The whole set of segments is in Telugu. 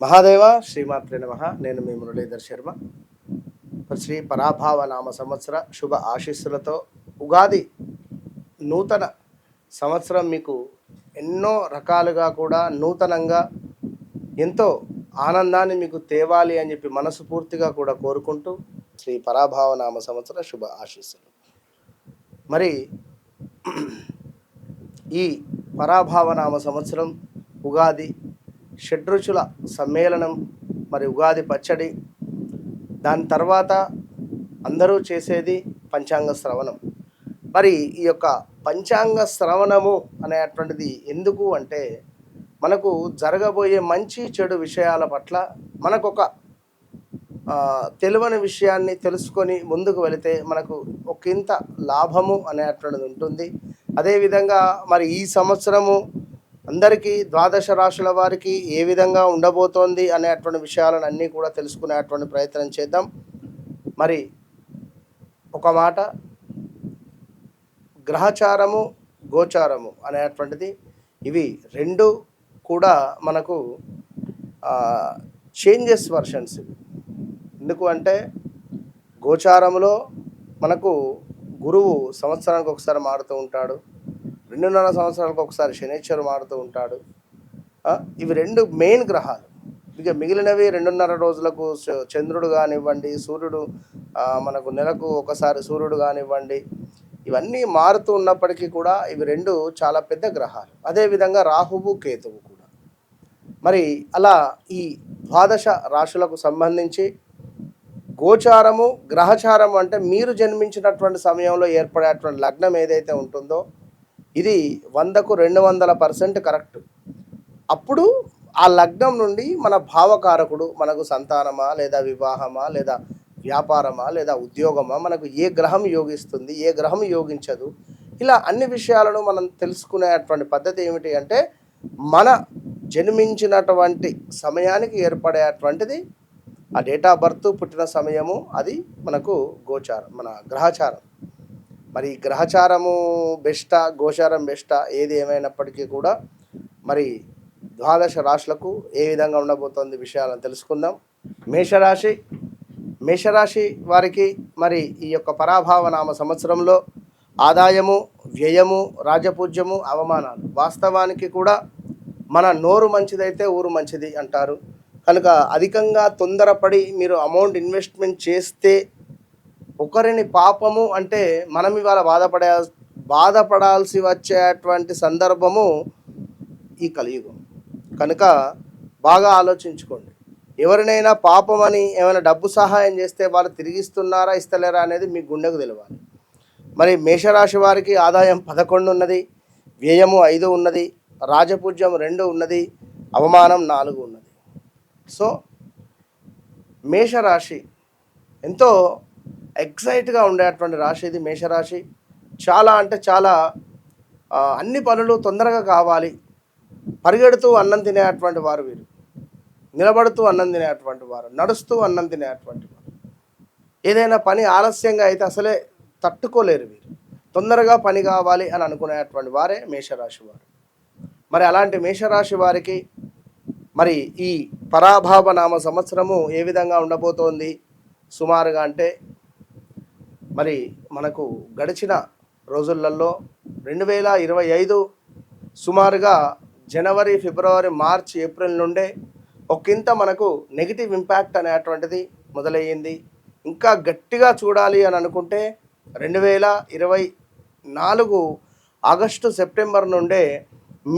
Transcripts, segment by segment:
మహాదేవ శ్రీమాత్రే నమః. నేను మీ మురళీధర్ శర్మ. శ్రీ పరాభావ నామ సంవత్సర శుభ ఆశీస్సులతో ఉగాది నూతన సంవత్సరం మీకు ఎన్నో రకాలుగా కూడా నూతనంగా ఎంతో ఆనందాన్ని మీకు తేవాలి అని చెప్పి మనస్ఫూర్తిగా కూడా కోరుకుంటూ శ్రీ పరాభావ నామ సంవత్సర శుభ ఆశీస్సులు. మరి ఈ పరాభావ నామ సంవత్సరం ఉగాది షడ్రుచుల సమ్మేళనం, మరి ఉగాది పచ్చడి, దాని తర్వాత అందరూ చేసేది పంచాంగ శ్రవణం. మరి ఈ యొక్క పంచాంగ శ్రవణము అనేటువంటిది ఎందుకు అంటే మనకు జరగబోయే మంచి చెడు విషయాల పట్ల మనకొక తెలియని విషయాన్ని తెలుసుకొని ముందుకు వెళితే మనకు ఒకంత లాభము అనేటువంటిది ఉంటుంది. అదేవిధంగా మరి ఈ సంవత్సరము అందరికీ ద్వాదశ రాశుల వారికి ఏ విధంగా ఉండబోతోంది అనేటువంటి విషయాలను అన్నీ కూడా తెలుసుకునేటువంటి ప్రయత్నం చేద్దాం. మరి ఒక మాట, గ్రహచారము గోచారము అనేటువంటిది ఇవి రెండు కూడా మనకు చేంజెస్ వర్షన్స్. ఎందుకు అంటే గోచారములో మనకు గురువు సంవత్సరానికి ఒకసారి మారుతూ ఉంటాడు, 2.5 సంవత్సరాలకు ఒకసారి శనీశ్వరు మారుతూ ఉంటాడు. ఇవి రెండు మెయిన్ గ్రహాలు. ఇక మిగిలినవి 2.5 రోజులకు చంద్రుడు కానివ్వండి, సూర్యుడు మనకు నెలకు ఒకసారి సూర్యుడు కానివ్వండి, ఇవన్నీ మారుతూ ఉన్నప్పటికీ కూడా ఇవి రెండు చాలా పెద్ద గ్రహాలు. అదేవిధంగా రాహువు కేతువు కూడా. మరి అలా ఈ ద్వాదశ రాశులకు సంబంధించి గోచారము గ్రహచారము అంటే మీరు జన్మించినటువంటి సమయంలో ఏర్పడేటువంటి లగ్నం ఏదైతే ఉంటుందో ఇది 100కు 200% కరెక్ట్. అప్పుడు ఆ లగ్నం నుండి మన భావకారకుడు మనకు సంతానమా లేదా వివాహమా లేదా వ్యాపారమా లేదా ఉద్యోగమా, మనకు ఏ గ్రహం యోగిస్తుంది, ఏ గ్రహం యోగించదు, ఇలా అన్ని విషయాలను మనం తెలుసుకునేటువంటి పద్ధతి ఏమిటి అంటే మన జన్మించినటువంటి సమయానికి ఏర్పడేటువంటిది ఆ డేట్ ఆఫ్ బర్త్, పుట్టిన సమయము, అది మనకు గోచారం, మన గ్రహచారం. మరి గ్రహచారము బెస్టా గోచారం బెస్టా ఏది ఏమైనప్పటికీ కూడా మరి ద్వాదశ రాశులకు ఏ విధంగా ఉండబోతోంది విషయాలను తెలుసుకుందాం. మేషరాశి వారికి మరి ఈ యొక్క పరాభావ నామ సంవత్సరంలో ఆదాయము, వ్యయము, రాజపూజ్యము, అవమానాలు. వాస్తవానికి కూడా మన నోరు మంచిదైతే ఊరు మంచిది అంటారు కనుక అధికంగా తొందరపడి మీరు అమౌంట్ ఇన్వెస్ట్మెంట్ చేస్తే ఒకరిని పాపము అంటే మనం ఇవాళ బాధపడాల్సి వచ్చేటువంటి సందర్భము ఈ కలియుగం కనుక బాగా ఆలోచించుకోండి. ఎవరినైనా పాపమని ఏమైనా డబ్బు సహాయం చేస్తే వాళ్ళు తిరిగిస్తున్నారా ఇస్తలేరా అనేది మీ గుండెకు తెలియాలి. మరి మేషరాశి వారికి ఆదాయం 11 ఉన్నది, వ్యయము 5 ఉన్నది, రాజపూజ్యం 2 ఉన్నది, అవమానం 4 ఉన్నది. సో మేషరాశి ఎంతో ఎక్సైట్గా ఉండేటువంటి రాశి ఇది మేషరాశి. చాలా అంటే చాలా అన్ని పనులు తొందరగా కావాలి, పరిగెడుతూ అన్నం తినేటువంటి వారు వీరు, నిలబడుతూ అన్నం తినేటువంటి వారు, నడుస్తూ అన్నం తినేటువంటి వారు. ఏదైనా పని ఆలస్యంగా అయితే అసలే తట్టుకోలేరు వీరు, తొందరగా పని కావాలి అని అనుకునేటువంటి వారే మేషరాశి వారు. మరి అలాంటి మేషరాశి వారికి మరి ఈ పరాభావ నామ సంవత్సరము ఏ విధంగా ఉండబోతోంది సుమారుగా అంటే మరి మనకు గడిచిన రోజులలో 2025 సుమారుగా జనవరి, ఫిబ్రవరి, మార్చ్, ఏప్రిల్ నుండే ఒకంత మనకు నెగిటివ్ ఇంపాక్ట్ అనేటువంటిది మొదలయ్యింది. ఇంకా గట్టిగా చూడాలి అని అనుకుంటే 2024 ఆగస్టు, సెప్టెంబర్ నుండే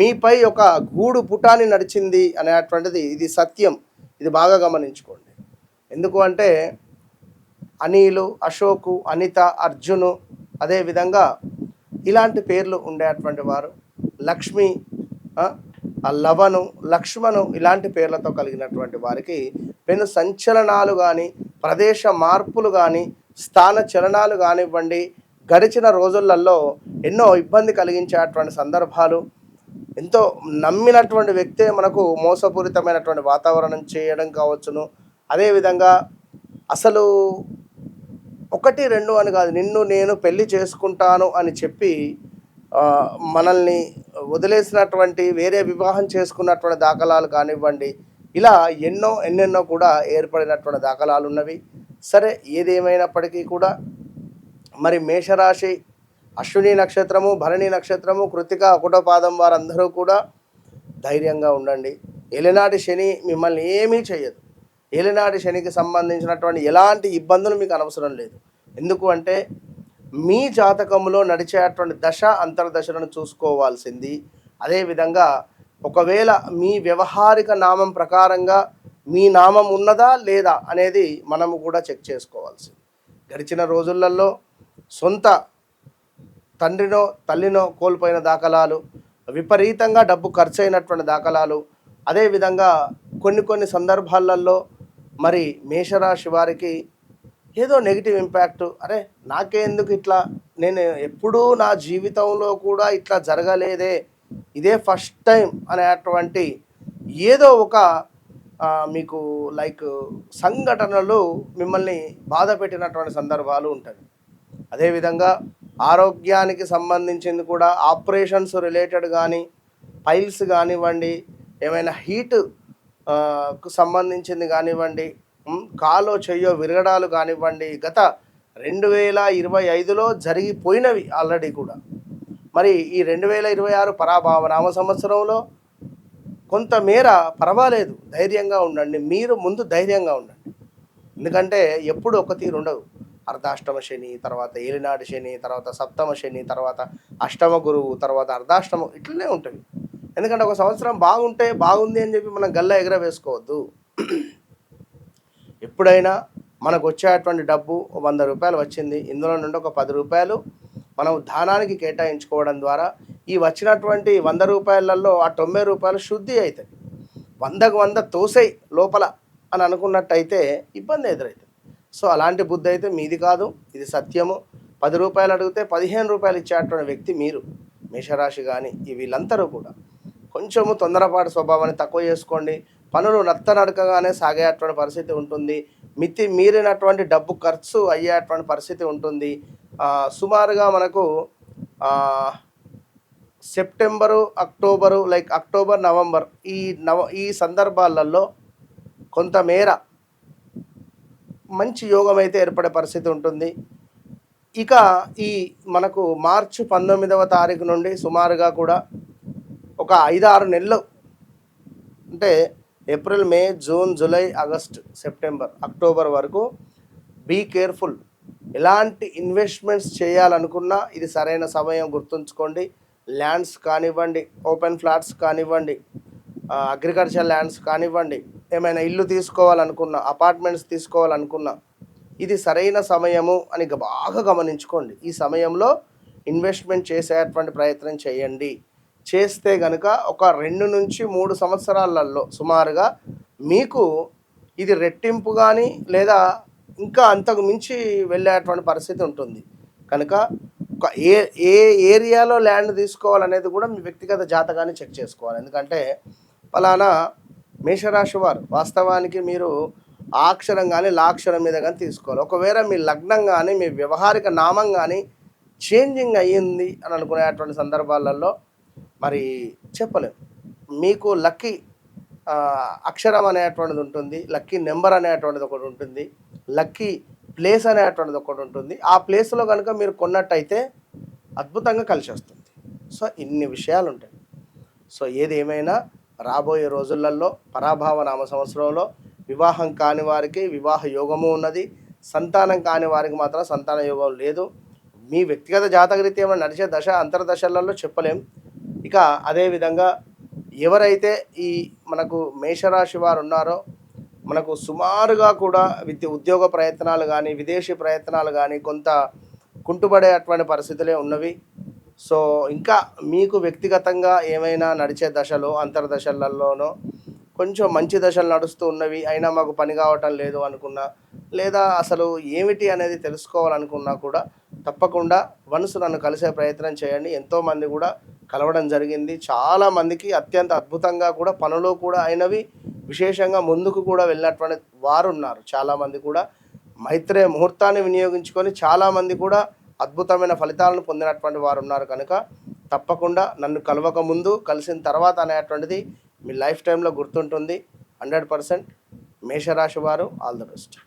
మీపై ఒక గూడు పుటాని నడిచింది అనేటువంటిది ఇది సత్యం. ఇది బాగా గమనించుకోండి. ఎందుకు అంటే అనిలు, అశోకు, అనిత, అర్జును, అదేవిధంగా ఇలాంటి పేర్లు ఉండేటువంటి వారు, లక్ష్మి, లవను, లక్ష్మణు, ఇలాంటి పేర్లతో కలిగినటువంటి వారికి పెను సంచలనాలు కానీ, ప్రదేశ మార్పులు కానీ, స్థాన చలనాలు కానివ్వండి, గడిచిన రోజులలో ఎన్నో ఇబ్బంది కలిగించేటువంటి సందర్భాలు, ఎంతో నమ్మినటువంటి వ్యక్తే మనకు మోసపూరితమైనటువంటి వాతావరణం చేయడం కావచ్చును. అదేవిధంగా అసలు 1, 2 అని కాదు, నిన్ను నేను పెళ్లి చేసుకుంటాను అని చెప్పి మనల్ని వదిలేసినటువంటి, వేరే వివాహం చేసుకున్నటువంటి దాఖలాలు కానివ్వండి, ఇలా ఎన్నెన్నో కూడా ఏర్పడినటువంటి దాఖలాలు ఉన్నవి. సరే, ఏదేమైనప్పటికీ కూడా మరి మేషరాశి అశ్విని నక్షత్రము, భరణి నక్షత్రము, కృత్తిక ఒకటో పాదం వారందరూ కూడా ధైర్యంగా ఉండండి. ఏలినాటి శని మిమ్మల్ని ఏమీ చేయదు. ఏలినాటి శనికి సంబంధించినటువంటి ఎలాంటి ఇబ్బందులు మీకు అనవసరం లేదు. ఎందుకు అంటే మీ జాతకంలో నడిచేటువంటి దశ అంతర్దశలను చూసుకోవాల్సింది. అదేవిధంగా ఒకవేళ మీ వ్యవహారిక నామం ప్రకారంగా మీ నామం ఉన్నదా లేదా అనేది మనము కూడా చెక్ చేసుకోవాల్సింది. గడిచిన రోజులలో సొంత తండ్రినో తల్లినో కోల్పోయిన దాఖలాలు, విపరీతంగా డబ్బు ఖర్చు అయినటువంటి దాఖలాలు, అదేవిధంగా కొన్ని సందర్భాలలో మరి మేషరాశి వారికి ఏదో నెగిటివ్ ఇంపాక్ట్, అరే నాకే ఎందుకు ఇట్లా, నేను ఎప్పుడూ నా జీవితంలో కూడా ఇట్లా జరగలేదే, ఇదే ఫస్ట్ టైం అనేటువంటి ఏదో ఒక మీకు లైక్ సంఘటనలు మిమ్మల్ని బాధ పెట్టినటువంటి సందర్భాలు ఉంటాయి. అదేవిధంగా ఆరోగ్యానికి సంబంధించింది కూడా ఆపరేషన్స్ రిలేటెడ్ కానీ, పైల్స్ కానివ్వండి, ఏమైనా హీట్ కు సంబంధించింది కానివ్వండి, కాలో చెయ్యో విరగడాలు కానివ్వండి, గత 2025లో జరిగిపోయినవి ఆల్రెడీ కూడా. మరి ఈ 2026 పరాభావనామ సంవత్సరంలో కొంతమేర పర్వాలేదు, ధైర్యంగా ఉండండి. మీరు ముందు ధైర్యంగా ఉండండి. ఎందుకంటే ఎప్పుడు ఒక తీరు ఉండదు. అర్ధాష్టమ శని, తర్వాత ఏలినాటి శని, తర్వాత సప్తమ శని, తర్వాత అష్టమ గురువు, తర్వాత అర్ధాష్టమం, ఇట్లనే ఉంటుంది. ఎందుకంటే ఒక సంవత్సరం బాగుంటే బాగుంది అని చెప్పి మనం గల్లా ఎగరవేసుకోవద్దు. ఎప్పుడైనా మనకు వచ్చేటువంటి డబ్బు 100 రూపాయలు వచ్చింది, ఇందులో నుండి ఒక 10 రూపాయలు మనం దానానికి కేటాయించుకోవడం ద్వారా ఈ వచ్చినటువంటి 100 రూపాయలలో ఆ 90 రూపాయలు శుద్ధి అవుతాయి. 100కు 100 తోసేయి లోపల అని అనుకున్నట్టయితే ఇబ్బంది ఎదురవుతుంది. సో అలాంటి బుద్ధి అయితే మీది కాదు, ఇది సత్యము. 10 రూపాయలు అడిగితే 15 రూపాయలు ఇచ్చేటువంటి వ్యక్తి మీరు, మేషరాశి కానీ వీళ్ళందరూ కూడా కొంచెము తొందరపాటు స్వభావాన్ని తక్కువ చేసుకోండి. పనులు నత్తనడకగానే సాగేటువంటి పరిస్థితి ఉంటుంది. మితి మీరినటువంటి డబ్బు ఖర్చు అయ్యేటువంటి పరిస్థితి ఉంటుంది. సుమారుగా మనకు September, October, like October, November ఈ సందర్భాలలో కొంతమేర మంచి యోగం అయితే ఏర్పడే పరిస్థితి ఉంటుంది. ఇక ఈ మనకు మార్చి 19వ తారీఖు నుండి సుమారుగా కూడా ఒక 5-6 నెలలు, అంటే April, May, June, July, August, September, October వరకు బీ కేర్ఫుల్. ఎలాంటి ఇన్వెస్ట్మెంట్స్ చేయాలనుకున్నా ఇది సరైన సమయం, గుర్తుంచుకోండి. ల్యాండ్స్ కానివ్వండి, ఓపెన్ ఫ్లాట్స్ కానివ్వండి, అగ్రికల్చర్ ల్యాండ్స్ కానివ్వండి, ఏమైనా ఇల్లు తీసుకోవాలనుకున్నా, అపార్ట్మెంట్స్ తీసుకోవాలనుకున్నా ఇది సరైన సమయము అని బాగా గమనించుకోండి. ఈ సమయంలో ఇన్వెస్ట్మెంట్ చేసేటువంటి ప్రయత్నం చేయండి. చేస్తే కనుక ఒక 2 నుంచి 3 సంవత్సరాలలో సుమారుగా మీకు ఇది రెట్టింపు కానీ లేదా ఇంకా అంతకు మించి వెళ్ళేటువంటి పరిస్థితి ఉంటుంది. కనుక ఒక ఏ ఏరియాలో ల్యాండ్ తీసుకోవాలనేది కూడా మీ వ్యక్తిగత జాతకాన్ని చెక్ చేసుకోవాలి. ఎందుకంటే ఫలానా మేషరాశి వారు వాస్తవానికి మీరు ఆ అక్షరం కానీ లాక్షరం మీద కానీ తీసుకోవాలి. ఒకవేళ మీ లగ్నం కానీ మీ వ్యవహారిక నామం కానీ చేంజింగ్ అయ్యింది అని అనుకునేటువంటి సందర్భాలలో మరి చెప్పలేము. మీకు లక్కీ అక్షరం అనేటువంటిది ఉంటుంది, లక్కీ నెంబర్ అనేటువంటిది ఒకటి ఉంటుంది, లక్కీ ప్లేస్ అనేటువంటిది ఒకటి ఉంటుంది. ఆ ప్లేస్లో కనుక మీరు కొన్నట్టయితే అద్భుతంగా కలిసి వస్తుంది. సో ఇన్ని విషయాలు ఉంటాయి. సో ఏది ఏమైనా రాబోయే రోజులలో పరాభావ నామ సంవత్సరంలో వివాహం కాని వారికి వివాహ యోగము ఉన్నది, సంతానం కాని వారికి మాత్రం సంతాన యోగం లేదు. మీ వ్యక్తిగత జాతకరీత్యా ఏమైనా నడిచే దశ అంతర్దశలలో చెప్పలేం. ఇక అదేవిధంగా ఎవరైతే ఈ మనకు మేషరాశి వారు ఉన్నారో మనకు సుమారుగా కూడా ఉద్యోగ ప్రయత్నాలు కానీ విదేశీ ప్రయత్నాలు కానీ కొంత కుంటుపడేటువంటి పరిస్థితులే ఉన్నవి. సో ఇంకా మీకు వ్యక్తిగతంగా ఏమైనా నడిచే దశలో అంతర్దశలలోనో కొంచెం మంచి దశలు నడుస్తూ ఉన్నవి, అయినా మాకు పని కావటం లేదు అనుకున్నా, లేదా అసలు ఏమిటి అనేది తెలుసుకోవాలనుకున్నా కూడా తప్పకుండా వన్స్ నన్ను కలిసే ప్రయత్నం చేయండి. ఎంతోమంది కూడా కలవడం జరిగింది. చాలామందికి అత్యంత అద్భుతంగా కూడా పనులు కూడా అయినవి, విశేషంగా ముందుకు కూడా వెళ్ళినటువంటి వారు ఉన్నారు. చాలామంది కూడా మైత్రేయ ముహూర్తాన్ని వినియోగించుకొని చాలామంది కూడా అద్భుతమైన ఫలితాలను పొందినటువంటి వారు ఉన్నారు. కనుక తప్పకుండా నన్ను కలవక ముందు కలిసిన తర్వాత అనేటువంటిది మీ లైఫ్ టైంలో గుర్తుంటుంది. 100% మేషరాశి వారు ఆల్ ద బెస్ట్.